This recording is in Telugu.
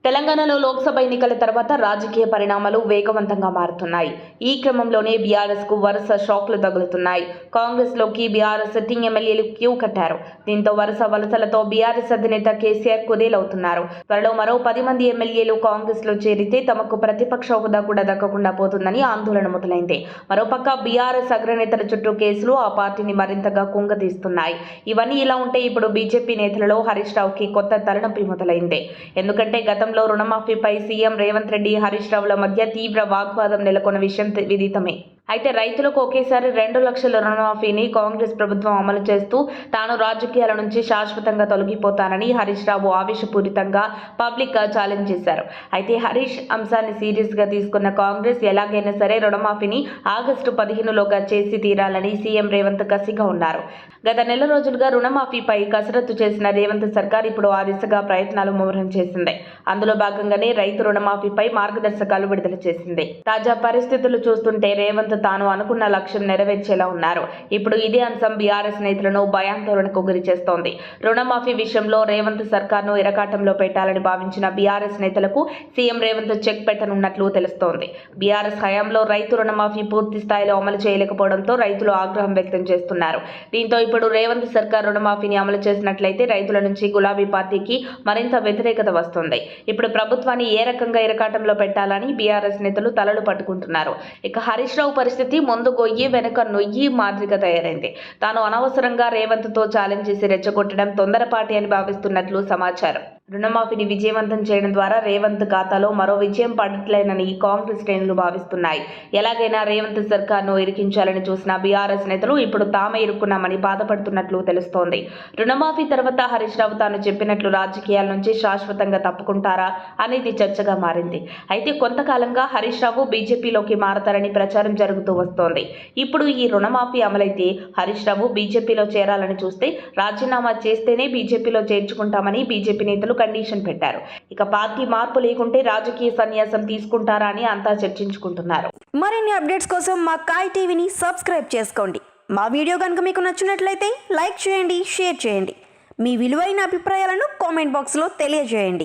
తెలంగాణలో లోక్సభ ఎన్నికల తర్వాత రాజకీయ పరిణామాలు వేగవంతంగా మారుతున్నాయి. ఈ క్రమంలోనే బీఆర్ఎస్కు వరుస షాక్లు తగులుతున్నాయి. కాంగ్రెస్లోకి బీఆర్ఎస్ సిట్టింగ్ ఎమ్మెల్యేలు క్యూ కట్టారు. దీంతో వరుస వలసలతో బీఆర్ఎస్ అధినేత కేసీఆర్ కుదేలవుతున్నారు. త్వరలో మరో 10 మంది ఎమ్మెల్యేలు కాంగ్రెస్లో చేరితే తమకు ప్రతిపక్ష హోదా కూడా దక్కకుండా పోతుందని ఆందోళన మొదలైంది. మరోపక్క బీఆర్ఎస్ అగ్రనేతల చుట్టూ కేసులు ఆ పార్టీని మరింతగా కుంగతీస్తున్నాయి. ఇవన్నీ ఇలా ఉంటే ఇప్పుడు బీజేపీ నేతలలో హరీష్ రావుకి కొత్త తలనొప్పి మొదలైంది. ఎందుకంటే గతంలో రుణమాఫీపై సీఎం రేవంత్ రెడ్డి, హరీష్ రావుల మధ్య తీవ్ర వాగ్వాదం నెలకొన్న విషయం విదితమే. అయితే రైతులకు ఒకేసారి 2 లక్షల రుణమాఫీని కాంగ్రెస్ ప్రభుత్వం అమలు చేస్తూ తాను రాజకీయాల నుంచి శాశ్వతంగా తొలగిపోతానని హరీష్ రావు ఆవేశపూరితంగా పబ్లిక్గా ఛాలెంజ్ చేశారు. అయితే హరీష్ అంశాన్ని సీరియస్గా తీసుకున్న కాంగ్రెస్ ఎలాగైనా సరే రుణమాఫీని ఆగస్టు 15లోగా చేసి తీరాలని సీఎం రేవంత్ కసిగా ఉన్నారు. గత నెల రోజులుగా రుణమాఫీపై కసరత్తు చేసిన రేవంత్ సర్కార్ ఇప్పుడు ఆ దిశగా ప్రయత్నాలు ముమ్మరం చేసింది. అందులో భాగంగానే రైతు రుణమాఫీపై మార్గదర్శకాలు విడుదల చేసింది. తాజా పరిస్థితులు చూస్తుంటే రేవంత్ తాను అనుకున్న లక్ష్యం నెరవేర్చేలా ఉన్నారు. ఇప్పుడు ఇదే అంశం బీఆర్ఎస్ నేతలను భయాందోళనకు గురి చేస్తోంది. రుణమాఫీ విషయంలో రేవంత్ సర్కార్ను ఇరకాటంలో పెట్టాలని భావించిన బీఆర్ఎస్ నేతలకు సీఎం రేవంత్ చెక్ పెట్టనున్నట్లు తెలుస్తోంది. బీఆర్ఎస్ హయాంలో రైతు రుణమాఫీ పూర్తి స్థాయిలో అమలు చేయలేకపోవడంతో రైతులు ఆగ్రహం వ్యక్తం చేస్తున్నారు. దీంతో ఇప్పుడు రేవంత్ సర్కార్ రుణమాఫీని అమలు చేసినట్లయితే రైతుల నుంచి గులాబీ పార్టీకి మరింత వ్యతిరేకత వస్తుంది. ఇప్పుడు ప్రభుత్వాన్ని ఏ రకంగా ఇరకాటంలో పెట్టాలని బీఆర్ఎస్ నేతలు తలలు పట్టుకుంటున్నారు. ఇక హరీష్ రావు పరిస్థితి ముందు గొయ్యి వెనుక నొయ్యి మాదిరిగా తయారైంది. తాను అనవసరంగా రేవంత్తో ఛాలెంజ్ చేసి రెచ్చగొట్టడం తొందరపాటి అని భావిస్తున్నట్లు సమాచారం. రుణమాఫీని విజయవంతం చేయడం ద్వారా రేవంత్ ఖాతాలో మరో విజయం పడట్లేనని కాంగ్రెస్ శ్రేణులు భావిస్తున్నాయి. ఎలాగైనా రేవంత్ సర్కార్ను ఇరికించాలని చూసిన బీఆర్ఎస్ నేతలు ఇప్పుడు తామే ఇరుక్కున్నామని బాధపడుతున్నట్లు తెలుస్తోంది. రుణమాఫీ తర్వాత హరీష్ రావు తాను చెప్పినట్లు రాజకీయాల నుంచి శాశ్వతంగా తప్పుకుంటారా అనేది చర్చగా మారింది. అయితే కొంతకాలంగా హరీష్ రావు బీజేపీలోకి మారతారని ప్రచారం జరుగుతూ వస్తోంది. ఇప్పుడు ఈ రుణమాఫీ అమలైతే హరీష్ రావు బీజేపీలో చేరాలని చూస్తే రాజీనామా చేస్తేనే బీజేపీలో చేర్చుకుంటామని బీజేపీ నేతలు కండిషన్ పెట్టారు. ఇక పార్టీ మార్పు లేకుంటే రాజకీయ సన్యాసం తీసుకుంటారా అని అంతా చర్చించుకుంటున్నారు. మరిన్ని అప్డేట్స్ కోసం మా కాయ్ టీవీని సబ్స్క్రైబ్ చేసుకోండి. మా వీడియో కనుక మీకు నచ్చినట్లయితే లైక్ చేయండి, షేర్ చేయండి. మీ విలువైన అభిప్రాయాలను కామెంట్ బాక్స్లో తెలియజేయండి.